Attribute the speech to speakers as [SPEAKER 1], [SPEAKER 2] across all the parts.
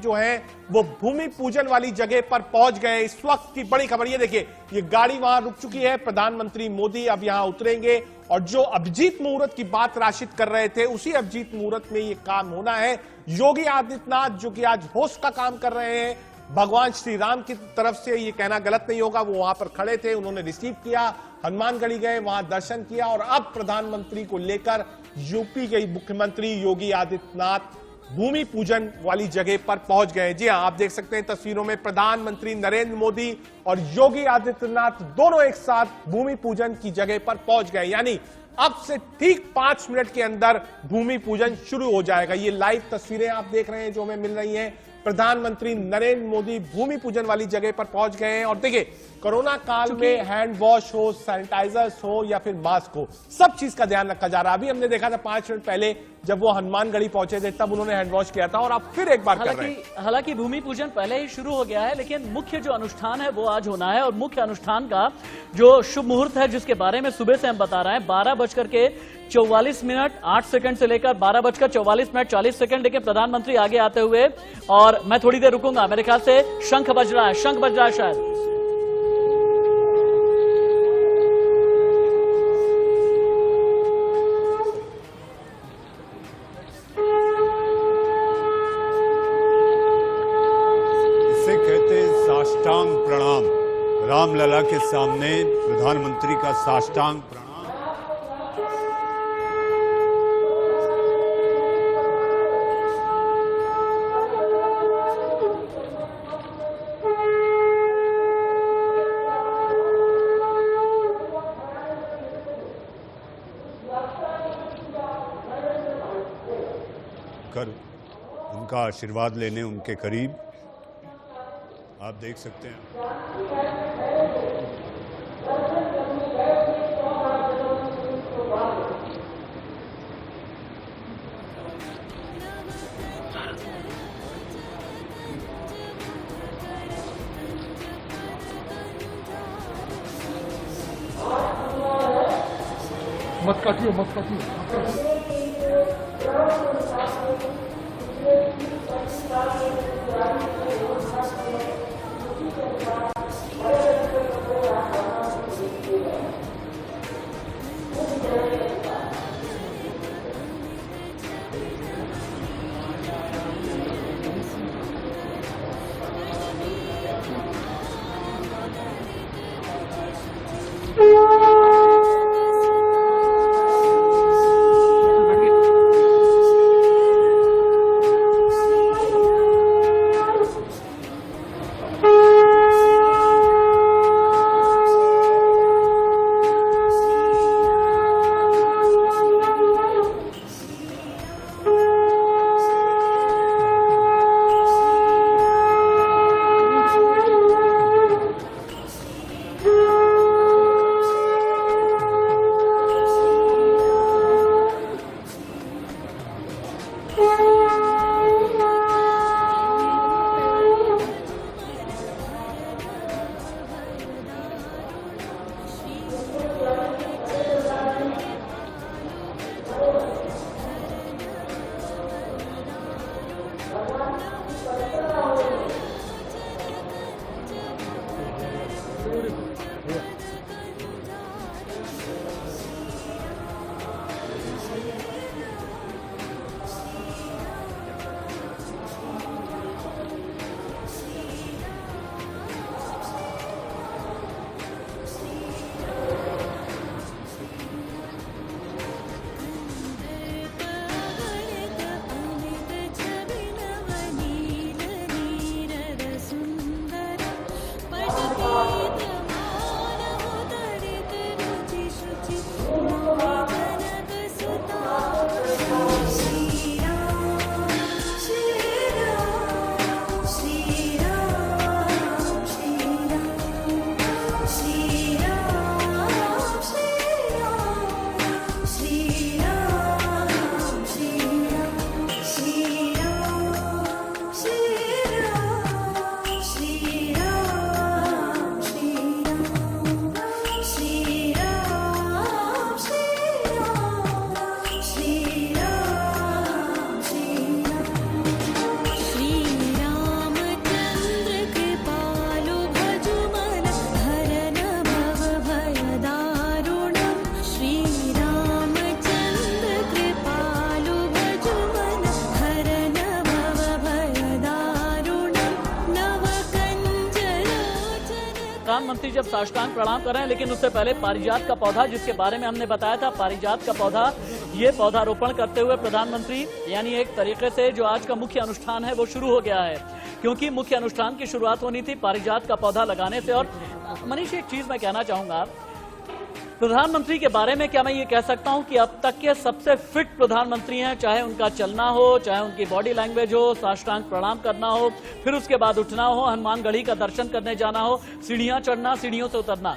[SPEAKER 1] जो है वो भूमि पूजन वाली जगह पर पहुंच गए। इस वक्त की बड़ी खबर ये देखिए, ये गाड़ी वहां रुक चुकी है। प्रधानमंत्री मोदी अब यहां उतरेंगे और जो अभिजीत मुहूर्त की बात राशिद कर रहे थे, उसी अभिजीत मुहूर्त में ये काम होना है। योगी आदित्यनाथ जो कि आज होस्ट का काम कर रहे हैं, भगवान श्री राम की तरफ से, ये कहना गलत नहीं होगा, वो वहां पर खड़े थे, उन्होंने रिसीव किया, हनुमानगढ़ी गए, वहां दर्शन किया और अब प्रधानमंत्री को लेकर यूपी के मुख्यमंत्री योगी आदित्यनाथ भूमि पूजन वाली जगह पर पहुंच गए। जी हां, आप देख सकते हैं तस्वीरों में प्रधानमंत्री नरेंद्र मोदी और योगी आदित्यनाथ दोनों एक साथ भूमि पूजन की जगह पर पहुंच गए। यानी अब से ठीक 5 मिनट के अंदर भूमि पूजन शुरू हो जाएगा। ये लाइव तस्वीरें आप देख रहे हैं जो हमें मिल रही हैं। प्रधानमंत्री नरेंद्र मोदी भूमि पूजन वाली जगह पर पहुंच गए हैं और देखिए, कोरोना काल में हैंड वॉश हो, सैनिटाइजर्स हो या फिर मास्क हो, सब चीज का ध्यान रखा जा रहा है। अभी हमने देखा था 5 मिनट पहले जब वो हनुमानगढ़ी पहुंचे थे, तब उन्होंने हैंड वॉश किया था और अब फिर एक बार कर रहे हैं।
[SPEAKER 2] हालांकि भूमि पूजन पहले ही शुरू हो गया है, लेकिन मुख्य जो अनुष्ठान है वो आज होना है और मुख्य अनुष्ठान का जो शुभ मुहूर्त है, जिसके बारे में सुबह से हम बता रहे हैं, 12:44 से लेकर 12:44 40 सेकंड। लेकिन प्रधानमंत्री आगे आते हुए, और मैं थोड़ी देर रुकूंगा, मेरे ख्याल से शंख बज रहा है शायद।
[SPEAKER 3] इसे कहते हैं साष्टांग प्रणाम। रामलला के सामने प्रधानमंत्री का साष्टांग प्रणाम। कर उनका आशीर्वाद लेने उनके करीब आप देख सकते हैं।
[SPEAKER 4] मत काटिए।
[SPEAKER 2] प्रधानमंत्री जब साष्टांग प्रणाम कर रहे हैं, लेकिन उससे पहले पारिजात का पौधा, जिसके बारे में हमने बताया था, पारिजात का पौधा, ये पौधारोपण करते हुए प्रधानमंत्री, यानी एक तरीके से जो आज का मुख्य अनुष्ठान है वो शुरू हो गया है, क्योंकि मुख्य अनुष्ठान की शुरुआत होनी थी पारिजात का पौधा लगाने से। और मनीष, एक चीज मैं कहना चाहूंगा प्रधानमंत्री के बारे में, क्या मैं ये कह सकता हूं कि अब तक के सबसे फिट प्रधानमंत्री हैं, चाहे उनका चलना हो, चाहे उनकी बॉडी लैंग्वेज हो, साष्टांग प्रणाम करना हो, फिर उसके बाद उठना हो, हनुमानगढ़ी का दर्शन करने जाना हो, सीढ़ियां चढ़ना, सीढ़ियों से उतरना।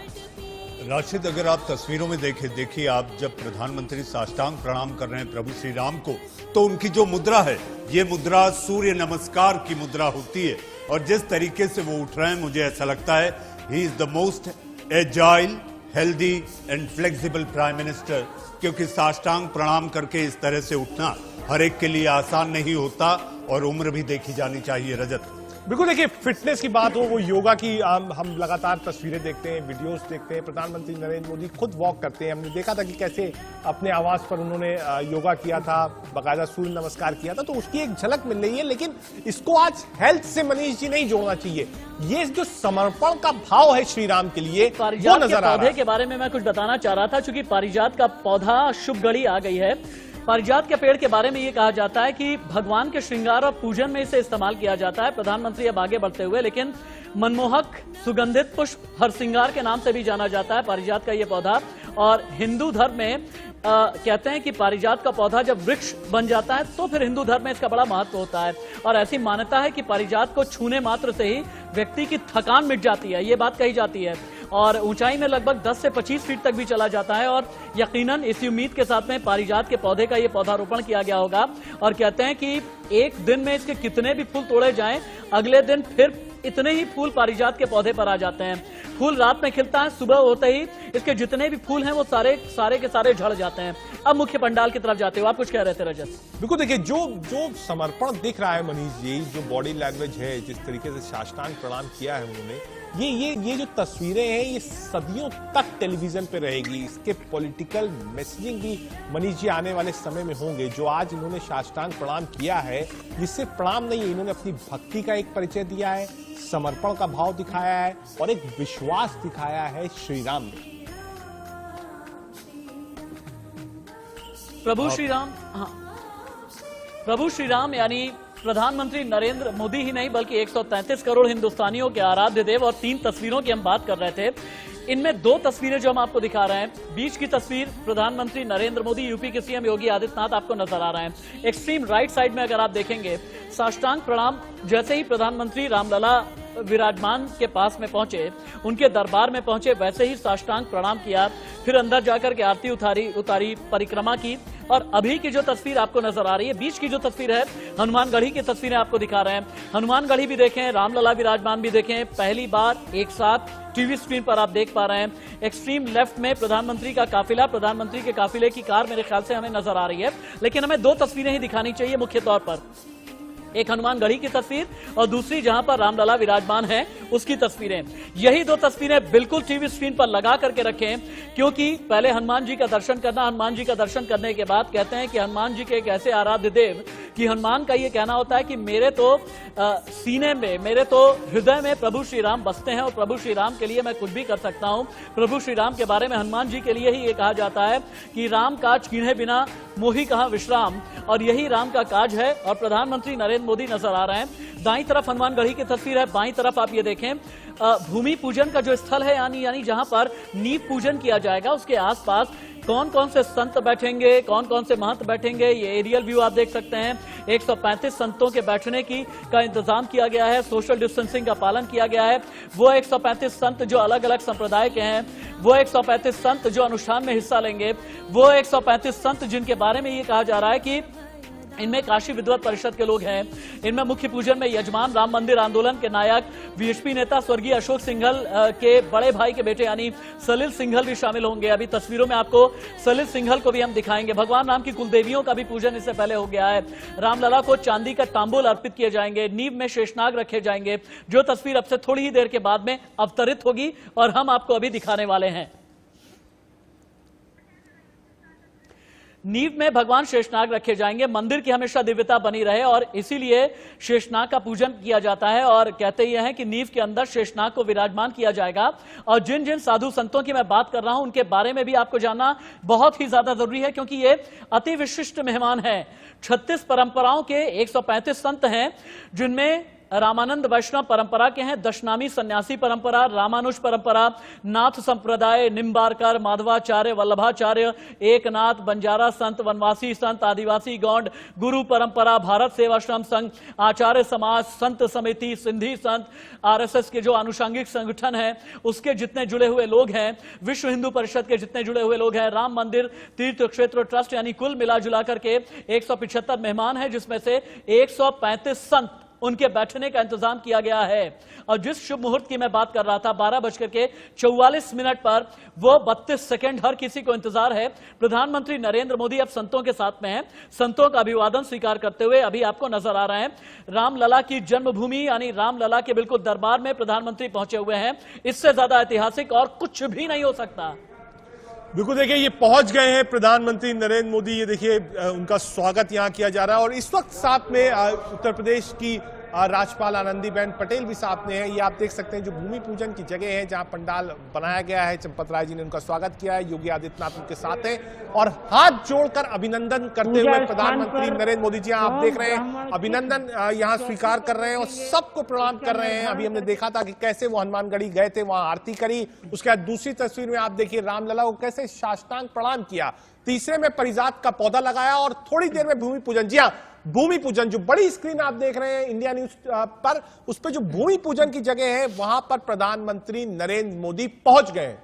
[SPEAKER 3] राशिद, अगर आप तस्वीरों में देखिए आप जब प्रधानमंत्री साष्टांग प्रणाम कर रहे हैं प्रभु श्री राम को, तो उनकी जो मुद्रा है, ये मुद्रा सूर्य नमस्कार की मुद्रा होती है। और जिस तरीके से वो उठ रहे हैं, मुझे ऐसा लगता है he is the most agile, healthy and flexible prime minister, क्योंकि साष्टांग प्रणाम करके इस तरह से उठना हर एक के लिए आसान नहीं होता, और उम्र भी देखी जानी चाहिए। रजत,
[SPEAKER 1] बिल्कुल, देखिए फिटनेस की बात हो, वो योगा की हम लगातार तस्वीरें देखते हैं, वीडियोस देखते हैं। प्रधानमंत्री नरेंद्र मोदी खुद वॉक करते हैं, हमने देखा था कि कैसे अपने आवास पर उन्होंने योगा किया था, बाकायदा सूर्य नमस्कार किया था, तो उसकी एक झलक मिल रही है। लेकिन इसको आज हेल्थ से मनीष जी नहीं जोड़ना चाहिए। ये जो समर्पण का भाव है श्री राम के लिए, वो
[SPEAKER 2] पारिजात
[SPEAKER 1] नजर
[SPEAKER 2] के
[SPEAKER 1] आ रहा
[SPEAKER 2] पौधे
[SPEAKER 1] है।
[SPEAKER 2] के बारे में मैं कुछ बताना चाह रहा था, क्योंकि पारिजात का पौधा शुभ घड़ी आ गई है। पारिजात के पेड़ के बारे में ये कहा जाता है कि भगवान के श्रृंगार और पूजन में इसे इस्तेमाल किया जाता है। प्रधानमंत्री अब आगे बढ़ते हुए, लेकिन मनमोहक सुगंधित पुष्प हरसिंगार के नाम से भी जाना जाता है पारिजात का ये पौधा। और हिंदू धर्म में कहते हैं कि पारिजात का पौधा जब वृक्ष बन जाता है तो फिर हिंदू धर्म में इसका बड़ा महत्व होता है। और ऐसी मान्यता है कि पारिजात को छूने मात्र से ही व्यक्ति की थकान मिट जाती है, ये बात कही जाती है। और ऊंचाई में लगभग 10 से 25 फीट तक भी चला जाता है। और यकीनन इसी उम्मीद के साथ में पारिजात के पौधे का ये पौधारोपण किया गया होगा। और कहते हैं कि एक दिन में इसके कितने भी फूल तोड़े जाएं, अगले दिन फिर इतने ही फूल पारिजात के पौधे पर आ जाते हैं। फूल रात में खिलता है, सुबह होते ही इसके जितने भी फूल हैं वो सारे के सारे झड़ जाते हैं। अब मुख्य पंडाल की तरफ जाते हो, आप कुछ कह रहे थे रजत?
[SPEAKER 1] बिल्कुल, देखिए जो समर्पण दिख रहा है मनीष जी, जो बॉडी लैंग्वेज है, जिस तरीके से साष्टांग प्रणाम किया है उन्होंने, ये जो तस्वीरें हैं, ये सदियों तक टेलीविजन पे रहेगी। इसके पॉलिटिकल मैसेजिंग भी मनीष जी आने वाले समय में होंगे। जो आज इन्होंने साष्टांग प्रणाम किया है, ये सिर्फ प्रणाम नहीं है, इन्होंने अपनी भक्ति का एक परिचय दिया है, समर्पण का भाव दिखाया है और एक विश्वास दिखाया है श्री राम ने।
[SPEAKER 2] प्रभु श्री राम, हाँ, प्रभु श्री राम यानी प्रधानमंत्री नरेंद्र मोदी ही नहीं, बल्कि 133 करोड़ हिंदुस्तानियों के आराध्य देव। और 3 तस्वीरों की हम बात कर रहे थे, इनमें 2 तस्वीरें जो हम आपको दिखा रहे हैं, बीच की तस्वीर प्रधानमंत्री नरेंद्र मोदी, यूपी के सीएम योगी आदित्यनाथ आपको नजर आ रहे हैं। एक्सट्रीम राइट साइड में अगर आप देखेंगे, साष्टांग प्रणाम जैसे ही प्रधानमंत्री रामलला विराजमान के पास में पहुंचे, उनके दरबार में पहुंचे, वैसे ही साष्टांग प्रणाम किया, फिर अंदर जाकर के आरती उतारी, परिक्रमा की। और अभी की जो तस्वीर आपको नजर आ रही है, बीच की जो तस्वीर है, हनुमानगढ़ी की तस्वीरें आपको दिखा रहे हैं। हनुमानगढ़ी भी देखें, रामलला विराजमान भी देखें, पहली बार एक साथ टीवी स्क्रीन पर आप देख पा रहे हैं। एक्सट्रीम लेफ्ट में प्रधानमंत्री का काफिला, प्रधानमंत्री के काफिले की कार मेरे ख्याल से हमें नजर आ रही है। लेकिन हमें 2 तस्वीरें ही दिखानी चाहिए मुख्य तौर पर, एक हनुमानगढ़ी की तस्वीर और दूसरी जहां पर रामलला विराजमान है उसकी तस्वीरें। यही 2 तस्वीरें बिल्कुल टीवी स्क्रीन पर लगा करके रखें, क्योंकि पहले हनुमान जी का दर्शन करना, हनुमान जी का दर्शन करने के बाद कहते हैं कि हनुमान जी के एक ऐसे आराध्य देव कि हनुमान का ये कहना होता है कि मेरे तो सीने में, मेरे तो हृदय में प्रभु श्री राम बसते हैं और प्रभु श्री राम के लिए मैं कुछ भी कर सकता हूं। प्रभु श्री राम के बारे में हनुमान जी के लिए ही ये कहा जाता है कि राम काज कीन्हे बिना मोहि कहां विश्राम, और यही राम का काज है। और प्रधानमंत्री नरेंद्र मोदी नजर आ रहे हैं। दाईं तरफ हनुमानगढ़ी की तस्वीर है, बाईं तरफ आप ये देखें भूमि पूजन का जो स्थल है, यानी जहां पर नींव पूजन किया जाएगा, उसके आसपास कौन कौन से संत बैठेंगे, कौन कौन से महंत बैठेंगे, ये एरियल व्यू आप देख सकते हैं। 135 संतों के बैठने का इंतजाम किया गया है, सोशल डिस्टेंसिंग का पालन किया गया है। वो 135 संत जो अलग अलग संप्रदाय के हैं, वो 135 संत जो अनुष्ठान में हिस्सा लेंगे, वो 135 संत जिनके बारे में ये कहा जा रहा है कि इनमें काशी विद्वत परिषद के लोग हैं। इनमें मुख्य पूजन में यजमान, राम मंदिर आंदोलन के नायक, वीएचपी नेता स्वर्गीय अशोक सिंघल के बड़े भाई के बेटे यानी सलिल सिंघल भी शामिल होंगे। अभी तस्वीरों में आपको सलिल सिंघल को भी हम दिखाएंगे। भगवान राम की कुलदेवियों का भी पूजन इससे पहले हो गया है। रामलला को चांदी का तांबूल अर्पित किए जाएंगे, नींव में शेषनाग रखे जाएंगे, जो तस्वीर अब से थोड़ी ही देर के बाद में अवतरित होगी और हम आपको अभी दिखाने वाले हैं। नींव में भगवान शेषनाग रखे जाएंगे, मंदिर की हमेशा दिव्यता बनी रहे और इसीलिए शेषनाग का पूजन किया जाता है। और कहते यह है कि नींव के अंदर शेषनाग को विराजमान किया जाएगा। और जिन जिन साधु संतों की मैं बात कर रहा हूं उनके बारे में भी आपको जानना बहुत ही ज्यादा जरूरी है, क्योंकि ये अति विशिष्ट मेहमान हैं। 36 परंपराओं के 135 संत हैं, जिनमें रामानंद वैष्णव परंपरा के हैं, दशनामी सन्यासी परंपरा, रामानुज परंपरा, नाथ संप्रदाय, निम्बारकर, माधवाचार्य, वल्लभाचार्य, एकनाथ, बंजारा संत, वनवासी संत, आदिवासी गौंड, गुरु परंपरा, भारत सेवाश्रम संघ, आचार्य समाज, संत समिति, सिंधी संत, आरएसएस के जो आनुषंगिक संगठन है उसके जितने जुड़े हुए लोग हैं, विश्व हिंदू परिषद के जितने जुड़े हुए लोग हैं, राम मंदिर तीर्थ क्षेत्र ट्रस्ट, यानी कुल मिला जुला करके 175 मेहमान हैं, जिसमें से 135 संत उनके बैठने का इंतजाम किया गया है। और जिस शुभ मुहूर्त की मैं बात कर रहा था 12:44 पर, वो 32 सेकंड हर किसी को इंतजार है। प्रधानमंत्री नरेंद्र मोदी अब संतों के साथ में हैं। संतों का अभिवादन स्वीकार करते हुए अभी आपको नजर आ रहे हैं। रामलला की जन्मभूमि यानी रामलला के बिल्कुल दरबार में प्रधानमंत्री पहुंचे हुए हैं। इससे ज्यादा ऐतिहासिक और कुछ भी नहीं हो सकता।
[SPEAKER 1] बिल्कुल देखिए, ये पहुंच गए हैं प्रधानमंत्री नरेंद्र मोदी। ये देखिए उनका स्वागत यहां किया जा रहा है और इस वक्त साथ में उत्तर प्रदेश की राज्यपाल आनंदीबेन पटेल भी साथ में है। ये आप देख सकते हैं जो भूमि पूजन की जगह है जहां पंडाल बनाया गया है, चंपत राय जी ने उनका स्वागत किया है, योगी आदित्यनाथ उनके साथ हैं और हाथ जोड़कर अभिनंदन करते हुए प्रधानमंत्री नरेंद्र मोदी जी आप देख रहे हैं अभिनंदन यहां स्वीकार कर रहे हैं और सबको प्रणाम कर रहे हैं। अभी हमने देखा था कि कैसे वो हनुमानगढ़ी गए थे, वहां आरती करी। उसके बाद दूसरी तस्वीर में आप देखिए रामलला को कैसे साष्टांग प्रणाम किया। तीसरे में परिजात का पौधा लगाया और थोड़ी देर में भूमि पूजन। जी हाँ, भूमि पूजन, जो बड़ी स्क्रीन आप देख रहे हैं इंडिया न्यूज पर, उस पर जो भूमि पूजन की जगह है वहां पर प्रधानमंत्री नरेंद्र मोदी पहुंच गए।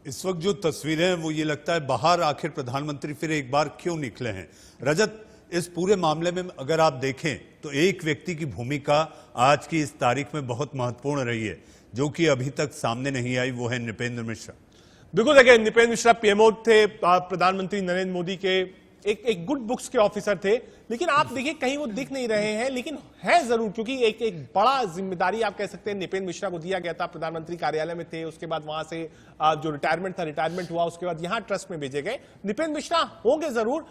[SPEAKER 3] इस वक्त जो तस्वीरें हैं वो ये लगता है बाहर आखिर प्रधानमंत्री फिर एक बार क्यों निकले हैं। रजत, इस पूरे मामले में अगर आप देखें तो एक व्यक्ति की भूमिका आज की इस तारीख में बहुत महत्वपूर्ण रही है, जो कि अभी तक सामने नहीं आई, वो है नृपेंद्र मिश्रा।
[SPEAKER 1] बिल्कुल देखिए, नृपेंद्र मिश्रा पीएमओ थे, प्रधानमंत्री नरेंद्र मोदी के एक गुड बुक्स के ऑफिसर थे, लेकिन आप देखिए कहीं वो दिख नहीं रहे हैं, लेकिन है जरूर, क्योंकि एक बड़ा जिम्मेदारी आप कह सकते हैं नृपेंद्र मिश्रा को दिया गया था। प्रधानमंत्री कार्यालय में थे, उसके बाद वहां से जो रिटायरमेंट हुआ, उसके बाद यहां ट्रस्ट में भेजे गए। नृपेंद्र मिश्रा होंगे जरूर।